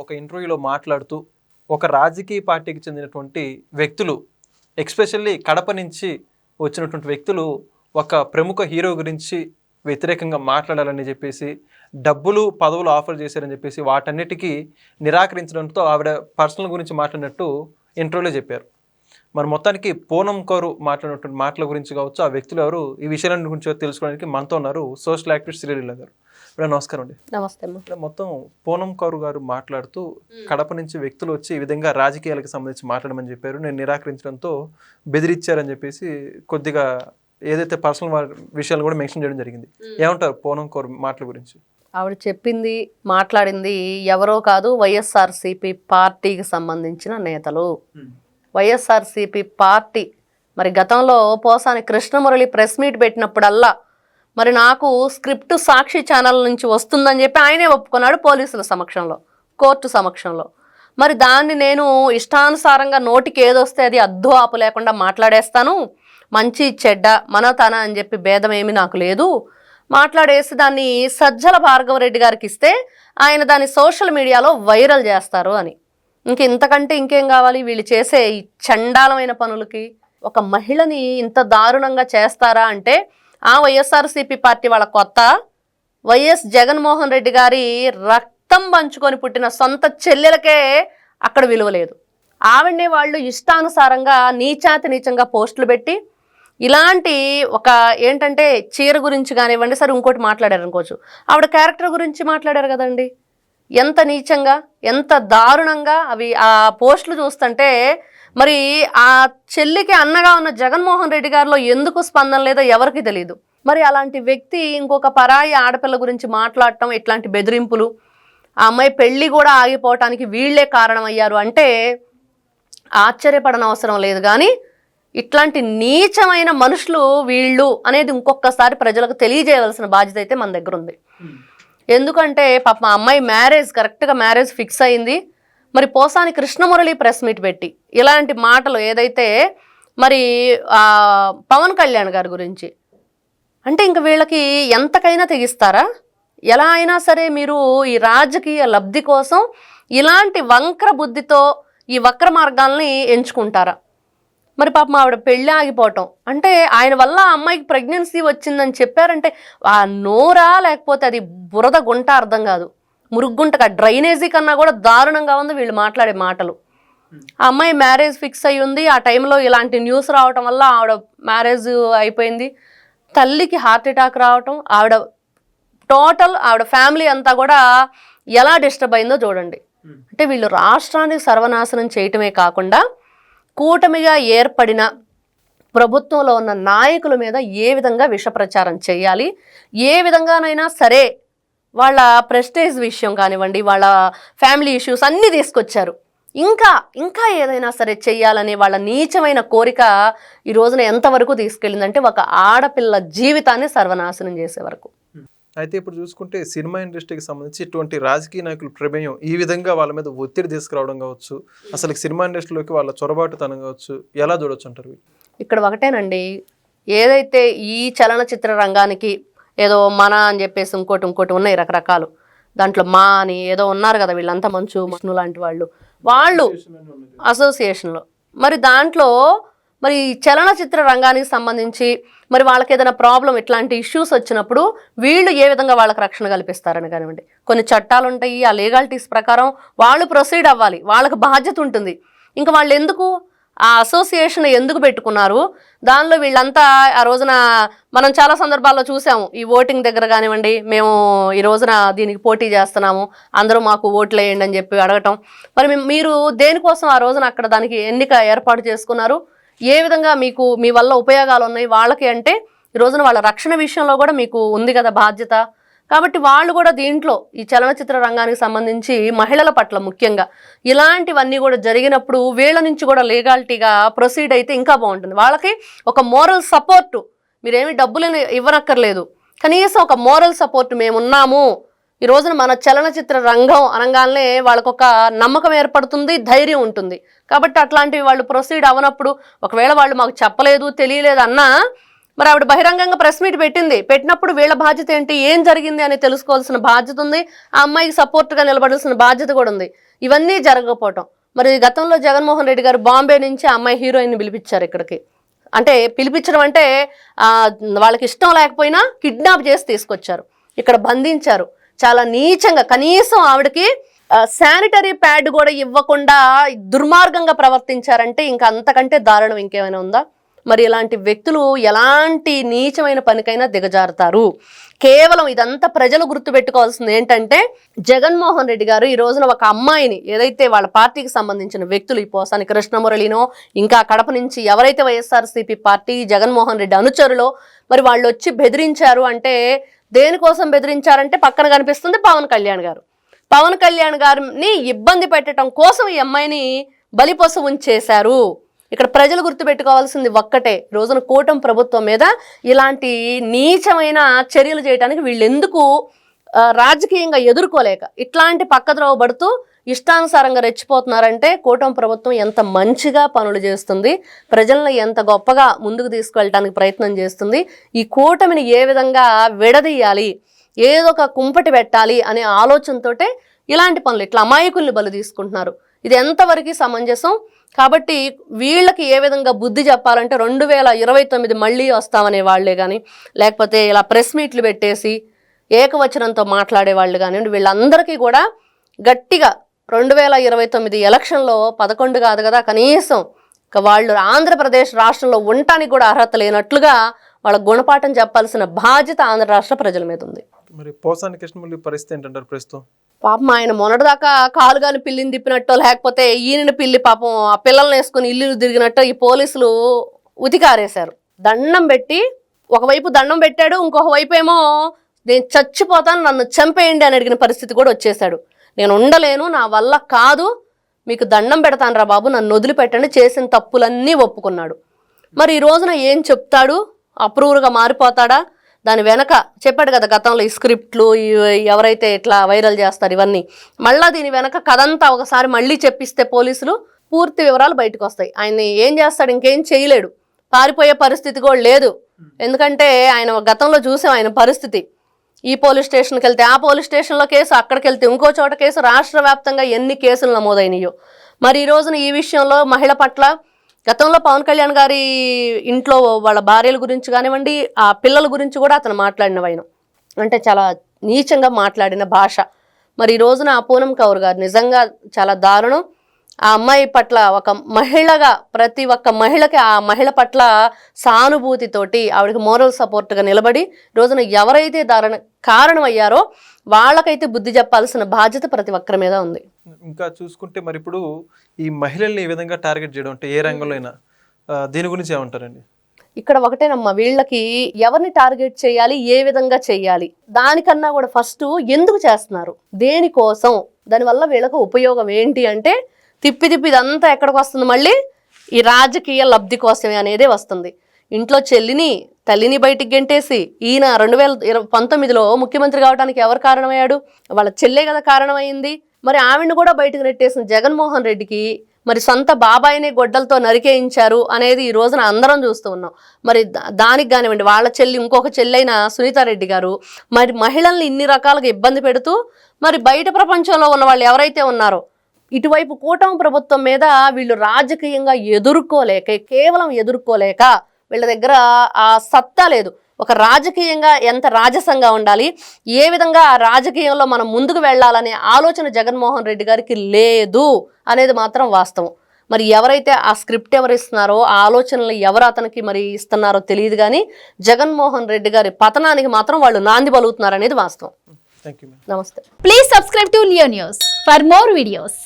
ఒక ఇంటర్వ్యూలో మాట్లాడుతూ ఒక రాజకీయ పార్టీకి చెందినటువంటి వ్యక్తులు ఎస్పెషల్లీ కడప నుంచి వచ్చినటువంటి వ్యక్తులు ఒక ప్రముఖ హీరో గురించి వ్యతిరేకంగా మాట్లాడాలని చెప్పేసి డబ్బులు పదవులు ఆఫర్ చేశారని చెప్పేసి వాటన్నిటికీ నిరాకరించడంతో ఆవిడ పర్సనల్ గురించి మాట్లాడినట్టు ఇంటర్వ్యూలో చెప్పారు. మరి మొత్తానికి పూనం కౌరు మాట్లాడినటువంటి మాటల గురించి కావచ్చు, ఆ వ్యక్తులు ఎవరు, ఈ విషయాల గురించి తెలుసుకోవడానికి మనతో ఉన్నారు సోషల్ యాక్టివిస్ట్ శ్రీలీల గారు. నమస్కారం అండి. నమస్తే. మొత్తం పూనం కౌరు గారు మాట్లాడుతూ కడప నుంచి వ్యక్తులు వచ్చి ఈ విధంగా రాజకీయాలకు సంబంధించి మాట్లాడమని చెప్పారు, నేను నిరాకరించడంతో బెదిరించారని చెప్పేసి కొద్దిగా ఏదైతే పర్సనల్ విషయాలు కూడా మెన్షన్ చేయడం జరిగింది. ఏమంటారు పూనం కౌరు మాటల గురించి? ఆవిడ చెప్పింది, మాట్లాడింది ఎవరో కాదు, వైఎస్ఆర్సీపీ పార్టీకి సంబంధించిన నేతలు. వైఎస్ఆర్సీపీ పార్టీ మరి గతంలో పోసాని కృష్ణమురళి ప్రెస్ మీట్ పెట్టినప్పుడల్లా మరి నాకు స్క్రిప్ట్ సాక్షి ఛానల్ నుంచి వస్తుందని చెప్పి ఆయనే ఒప్పుకున్నాడు పోలీసుల సమక్షంలో, కోర్టు సమక్షంలో. మరి దాన్ని నేను ఇష్టానుసారంగా నోటికి ఏదొస్తే అది అద్దు ఆపు లేకుండా మాట్లాడేస్తాను, మంచి చెడ్డ మనతన అని చెప్పి భేదం ఏమీ నాకు లేదు, మాట్లాడేసి దాన్ని సజ్జల భార్గవరెడ్డి గారికి ఇస్తే ఆయన దాన్ని సోషల్ మీడియాలో వైరల్ చేస్తారు అని. ఇంతకంటే ఇంకేం కావాలి వీళ్ళు చేసే ఈ చండాలమైన పనులకి? ఒక మహిళని ఇంత దారుణంగా చేస్తారా అంటే ఆ వైఎస్ఆర్సీపీ పార్టీ వాళ్ళ కొత్త వైఎస్ జగన్మోహన్ రెడ్డి గారి రక్తం పంచుకొని పుట్టిన సొంత చెల్లెలకే అక్కడ విలువ లేదు. ఆవిడనే వాళ్ళు ఇష్టానుసారంగా నీచాతి నీచంగా పోస్టులు పెట్టి ఇలాంటి ఒక ఏంటంటే చీర గురించి కానివ్వండి, సరే ఇంకోటి మాట్లాడారు అనుకోవచ్చు, ఆవిడ క్యారెక్టర్ గురించి మాట్లాడారు కదండి. ఎంత నీచంగా, ఎంత దారుణంగా అవి ఆ పోస్టులు చూస్తుంటే మరి ఆ చెల్లికి అన్నగా ఉన్న జగన్మోహన్ రెడ్డి గారిలో ఎందుకు స్పందన లేదో ఎవరికి తెలియదు. మరి అలాంటి వ్యక్తి ఇంకొక పరాయి ఆడపిల్ల గురించి మాట్లాడటం, ఇట్లాంటి బెదిరింపులు, ఆ అమ్మాయి పెళ్లి కూడా ఆగిపోవటానికి వీళ్లే కారణమయ్యారు అంటే ఆశ్చర్యపడనవసరం లేదు. కానీ ఇట్లాంటి నీచమైన మనుషులు వీళ్ళు అనేది ఇంకొకసారి ప్రజలకు తెలియజేయవలసిన బాధ్యత అయితే మన దగ్గర ఉంది. ఎందుకంటే పాప మా అమ్మాయి కరెక్ట్గా మ్యారేజ్ ఫిక్స్ అయింది. మరి పోసాని కృష్ణమురళి ప్రెస్ మీట్ పెట్టి ఇలాంటి మాటలు ఏదైతే మరి పవన్ కళ్యాణ్ గారి గురించి అంటే ఇంక వీళ్ళకి ఎంతకైనా తెగిస్తారా? ఎలా అయినా సరే మీరు ఈ రాజకీయ లబ్ధి కోసం ఇలాంటి వంక్ర బుద్ధితో ఈ వక్ర మార్గాల్ని ఎంచుకుంటారా? మరి పాపం ఆవిడ పెళ్ళి ఆగిపోవటం అంటే ఆయన వల్ల ఆ అమ్మాయికి ప్రెగ్నెన్సీ వచ్చిందని చెప్పారంటే ఆ నోరా లేకపోతే అది బురద గుంట అర్థం కాదు, మురుగుంటగా డ్రైనేజీ కన్నా కూడా దారుణంగా ఉంది వీళ్ళు మాట్లాడే మాటలు. ఆ అమ్మాయి మ్యారేజ్ ఫిక్స్ అయ్యి ఉంది, ఆ టైంలో ఇలాంటి న్యూస్ రావటం వల్ల ఆవిడ మ్యారేజ్ అయిపోయింది. తల్లికి హార్ట్ అటాక్ రావటం, ఆవిడ ఫ్యామిలీ అంతా కూడా ఎలా డిస్టర్బ్ అయిందో చూడండి. అంటే వీళ్ళు రాష్ట్రాన్ని సర్వనాశనం చేయటమే కాకుండా కూటమిగా ఏర్పడిన ప్రభుత్వంలో ఉన్న నాయకుల మీద ఏ విధంగా విష ప్రచారం చేయాలి, ఏ విధంగానైనా సరే వాళ్ళ ప్రెస్టేజ్ విషయం కానివ్వండి, వాళ్ళ ఫ్యామిలీ ఇష్యూస్ అన్నీ తీసుకొచ్చారు. ఇంకా ఏదైనా సరే చెయ్యాలనే వాళ్ళ నీచమైన కోరిక ఈ రోజున ఎంతవరకు తీసుకెళ్ళిందంటే ఒక ఆడపిల్ల జీవితాన్ని సర్వనాశనం చేసే వరకు. అయితే ఇప్పుడు చూసుకుంటే సినిమా ఇండస్ట్రీకి సంబంధించి ఇటువంటి రాజకీయ నాయకుల ప్రమేయం ఈ విధంగా వాళ్ళ మీద ఒత్తిడి తీసుకురావడం కావచ్చు, అసలు సినిమా ఇండస్ట్రీలోకి వాళ్ళ చొరబాటుతనం కావచ్చు, ఎలా చూడొచ్చు అంటారు? ఇక్కడ ఒకటేనండి, ఏదైతే ఈ చలనచిత్ర రంగానికి ఏదో మన అని చెప్పేసి ఇంకోటి ఉన్నాయి రకరకాలు, దాంట్లో మా అని ఏదో ఉన్నారు కదా వీళ్ళంతా, మంచు మష్ను లాంటి వాళ్ళు అసోసియేషన్లో. మరి దాంట్లో మరి చలనచిత్ర రంగానికి సంబంధించి మరి వాళ్ళకి ఏదైనా ప్రాబ్లం ఇట్లాంటి ఇష్యూస్ వచ్చినప్పుడు వీళ్ళు ఏ విధంగా వాళ్ళకి రక్షణ కల్పిస్తారని కానివ్వండి, కొన్ని చట్టాలు ఉంటాయి, ఆ లీగాలిటీస్ ప్రకారం వాళ్ళు ప్రొసీడ్ అవ్వాలి, వాళ్ళకి బాధ్యత ఉంటుంది. ఇంకా వాళ్ళు ఎందుకు ఆ అసోసియేషన్ ఎందుకు పెట్టుకున్నారు? దానిలో వీళ్ళంతా ఆ రోజున మనం చాలా సందర్భాల్లో చూసాము, ఈ ఓటింగ్ దగ్గర కానివ్వండి, మేము ఈ రోజున దీనికి పోటీ చేస్తున్నాము, అందరూ మాకు ఓట్లు వేయండి అని చెప్పి అడగటం. మరి మీరు దేనికోసం ఆ రోజున అక్కడ దానికి ఎన్నిక ఏర్పాటు చేసుకున్నారు? ఏ విధంగా మీకు మీ వల్ల ఉపయోగాలు ఉన్నాయి వాళ్ళకి అంటే ఈ రోజున వాళ్ళ రక్షణ విషయంలో కూడా మీకు ఉంది కదా బాధ్యత. కాబట్టి వాళ్ళు కూడా దీంట్లో ఈ చలనచిత్ర రంగానికి సంబంధించి మహిళల పట్ల ముఖ్యంగా ఇలాంటివన్నీ కూడా జరిగినప్పుడు వీళ్ళ నుంచి కూడా లీగాలిటీగా ప్రొసీడ్ అయితే ఇంకా బాగుంటుంది. వాళ్ళకి ఒక మోరల్ సపోర్టు, మీరేమి డబ్బులు ఇవ్వనక్కర్లేదు, కనీసం ఒక మోరల్ సపోర్ట్ మేమున్నాము, ఈ రోజున మన చలనచిత్ర రంగం అనగానే వాళ్ళకొక నమ్మకం ఏర్పడుతుంది, ధైర్యం ఉంటుంది. కాబట్టి అట్లాంటివి వాళ్ళు ప్రొసీడ్ అవనప్పుడు ఒకవేళ వాళ్ళు మాకు చెప్పలేదు తెలియలేదు అన్నా మరి ఆవిడ బహిరంగంగా ప్రెస్ మీట్ పెట్టినప్పుడు వీళ్ళ బాధ్యత ఏంటి, ఏం జరిగింది అని తెలుసుకోవాల్సిన బాధ్యత ఉంది. ఆ అమ్మాయికి సపోర్ట్గా నిలబడాల్సిన బాధ్యత కూడా ఉంది. ఇవన్నీ జరగకపోవటం. మరి గతంలో జగన్మోహన్ రెడ్డి గారు బాంబే నుంచి అమ్మాయి హీరోయిన్ పిలిపించారు ఇక్కడికి. అంటే పిలిపించడం అంటే వాళ్ళకి ఇష్టం లేకపోయినా కిడ్నాప్ చేసి తీసుకొచ్చారు, ఇక్కడ బంధించారు చాలా నీచంగా. కనీసం ఆవిడకి శానిటరీ ప్యాడ్ కూడా ఇవ్వకుండా దుర్మార్గంగా ప్రవర్తించారంటే ఇంకా అంతకంటే దారుణం ఇంకేమైనా ఉందా? మరి ఇలాంటి వ్యక్తులు ఎలాంటి నీచమైన పనికైనా దిగజారుతారు. కేవలం ఇదంతా ప్రజలు గుర్తుపెట్టుకోవాల్సింది ఏంటంటే, జగన్మోహన్ రెడ్డి గారు ఈ రోజున ఒక అమ్మాయిని, ఏదైతే వాళ్ళ పార్టీకి సంబంధించిన వ్యక్తులు, ఈ పోసాని కృష్ణమురళినో ఇంకా కడప నుంచి ఎవరైతే వైఎస్ఆర్సీపీ పార్టీ జగన్మోహన్ రెడ్డి అనుచరులో మరి వాళ్ళు వచ్చి బెదిరించారు అంటే, దేనికోసం బెదిరించారంటే పక్కన కనిపిస్తుంది పవన్ కళ్యాణ్ గారు. పవన్ కళ్యాణ్ గారిని ఇబ్బంది పెట్టడం కోసం ఈ అమ్మాయిని బలిపశు ఉంచేశారు. ఇక్కడ ప్రజలు గుర్తుపెట్టుకోవాల్సింది ఒక్కటే, రోజున కూటమి ప్రభుత్వం మీద ఇలాంటి నీచమైన చర్యలు చేయడానికి వీళ్ళు ఎందుకు రాజకీయంగా ఎదుర్కోలేక ఇట్లాంటి పక్కద్రోవ పడుతూ ఇష్టానుసారంగా రెచ్చిపోతున్నారంటే, కూటమి ప్రభుత్వం ఎంత మంచిగా పనులు చేస్తుంది, ప్రజలను ఎంత గొప్పగా ముందుకు తీసుకువెళ్ళడానికి ప్రయత్నం చేస్తుంది, ఈ కూటమిని ఏ విధంగా విడదీయాలి, ఏదో ఒక కుంపటి పెట్టాలి అనే ఆలోచనతోటే ఇలాంటి పనులు, ఇట్లా అమాయకుల్ని బలి తీసుకుంటున్నారు. ఇది ఎంతవరకు సమంజసం? కాబట్టి వీళ్ళకి ఏ విధంగా బుద్ధి చెప్పాలంటే 2029 మళ్ళీ వస్తామనే వాళ్లే కానీ, లేకపోతే ఇలా ప్రెస్ మీట్లు పెట్టేసి ఏకవచనంతో మాట్లాడే వాళ్ళు కానివ్వండి, వీళ్ళందరికీ కూడా గట్టిగా 2029 ఎలక్షన్లో 11 కాదు కదా, కనీసం వాళ్ళు ఆంధ్రప్రదేశ్ రాష్ట్రంలో ఉండటానికి కూడా అర్హత లేనట్లుగా వాళ్ళ గుణపాఠం చెప్పాల్సిన బాధ్యత ఆంధ్ర రాష్ట్ర ప్రజల మీద ఉంది. మరి పోసాని కృష్ణమురళి పరిస్థితి ఏంటంటారు ప్రస్తుతం? పాపం ఆయన మొన్నటిదాకా కాలుగాని పిల్లిని తిప్పినట్టో, లేకపోతే ఈయన పిల్లి పాపం ఆ పిల్లల్ని వేసుకుని ఇల్లు తిరిగినట్టు ఈ పోలీసులు ఉతికారేశారు. దండం పెట్టి ఒకవైపు దండం పెట్టాడు, ఇంకొక వైపు ఏమో నేను చచ్చిపోతాను, నన్ను చంపేయండి అని అడిగిన పరిస్థితి కూడా వచ్చేసాడు. నేను ఉండలేను, నా వల్ల కాదు, మీకు దండం పెడతాను రా బాబు, నన్ను వదిలిపెట్టండి, చేసిన తప్పులన్నీ ఒప్పుకున్నాడు. మరి ఈ రోజున ఏం చెప్తాడు? అప్రూవర్గా మారిపోతాడా? దాని వెనక చెప్పాడు కదా గతంలో ఈ స్క్రిప్ట్లు ఎవరైతే ఇట్లా వైరల్ చేస్తారు ఇవన్నీ, మళ్ళీ దీని వెనక కథంతా ఒకసారి మళ్ళీ చెప్పిస్తే పోలీసులు పూర్తి వివరాలు బయటకు వస్తాయి. ఆయన ఏం చేస్తాడు? ఇంకేం చేయలేడు, పారిపోయే పరిస్థితి కూడా లేదు. ఎందుకంటే ఆయన గతంలో చూసాం ఆయన పరిస్థితి. ఈ పోలీస్ స్టేషన్కి వెళ్తే ఆ పోలీస్ స్టేషన్లో కేసు, అక్కడికి వెళ్తే ఇంకో చోట కేసు, రాష్ట్ర వ్యాప్తంగా ఎన్ని కేసులు నమోదైనయో. మరి ఈ రోజున ఈ విషయంలో మహిళ పట్ల గతంలో పవన్ కళ్యాణ్ గారి ఇంట్లో వాళ్ళ భార్యల గురించి కానివ్వండి, ఆ పిల్లల గురించి కూడా అతను మాట్లాడిన అంటే చాలా నీచంగా మాట్లాడిన భాష. మరి ఈ రోజున ఆ పూనం కౌర్ గారు నిజంగా చాలా దారుణం. ఆ అమ్మాయి పట్ల ఒక మహిళగా, ప్రతి ఒక్క మహిళకి ఆ మహిళ పట్ల సానుభూతితోటి ఆవిడకి మోరల్ సపోర్ట్గా నిలబడి రోజున ఎవరైతే కారణం అయ్యారో వాళ్ళకైతే బుద్ధి చెప్పాల్సిన బాధ్యత ప్రతి ఒక్కరి మీద ఉంది. ఇంకా చూసుకుంటే మరి ఇప్పుడు ఈ మహిళల్ని ఈ విధంగా టార్గెట్ చేయడం అంటే ఏ రంగంలో అయినా, దీని గురించి ఏమంటారండి? ఇక్కడ ఒకటేనమ్మా, వీళ్ళకి ఎవరిని టార్గెట్ చేయాలి, ఏ విధంగా చేయాలి, దానికన్నా కూడా ఫస్ట్ ఎందుకు చేస్తున్నారు, దేనికోసం, దానివల్ల వీళ్ళకు ఉపయోగం ఏంటి అంటే తిప్పి ఇదంతా ఎక్కడికి వస్తుంది? మళ్ళీ ఈ రాజకీయ లబ్ధి కోసమే అనేదే వస్తుంది. ఇంట్లో చెల్లిని తల్లిని బయటికి గెంటేసి ఈయన 2019లో ముఖ్యమంత్రి కావడానికి ఎవరు కారణమయ్యాడు? వాళ్ళ చెల్లే కదా కారణమైంది. మరి ఆవిడని కూడా బయటకు నెట్టేసిన జగన్మోహన్ రెడ్డికి మరి సొంత బాబాయినే గొడ్డలతో నరికేయించారు అనేది ఈ రోజున అందరం చూస్తూ ఉన్నాం. మరి దానికి కానివ్వండి, వాళ్ళ చెల్లి ఇంకొక చెల్లైన సునీతారెడ్డి గారు మరి మహిళల్ని ఇన్ని రకాలుగా ఇబ్బంది పెడుతూ మరి బయట ప్రపంచంలో ఉన్న వాళ్ళు ఎవరైతే ఉన్నారో ఇటువైపు కూటమి ప్రభుత్వం మీద వీళ్ళు రాజకీయంగా కేవలం ఎదుర్కోలేక వీళ్ళ దగ్గర ఆ సత్తా లేదు. ఒక రాజకీయంగా ఎంత రాజసంగా ఉండాలి, ఏ విధంగా ఆ రాజకీయంలో మనం ముందుకు వెళ్ళాలనే ఆలోచన జగన్మోహన్ రెడ్డి గారికి లేదు అనేది మాత్రం వాస్తవం. మరి ఎవరైతే ఆ స్క్రిప్ట్ ఎవరు ఇస్తున్నారో, ఆ ఆలోచనలు ఎవరు అతనికి మరి ఇస్తున్నారో తెలియదు, కానీ జగన్మోహన్ రెడ్డి గారి పతనానికి మాత్రం వాళ్ళు నాంది పలుకుతున్నారు అనేది వాస్తవం. థాంక్యూ. నమస్తే. Please subscribe to Leo news for more videos.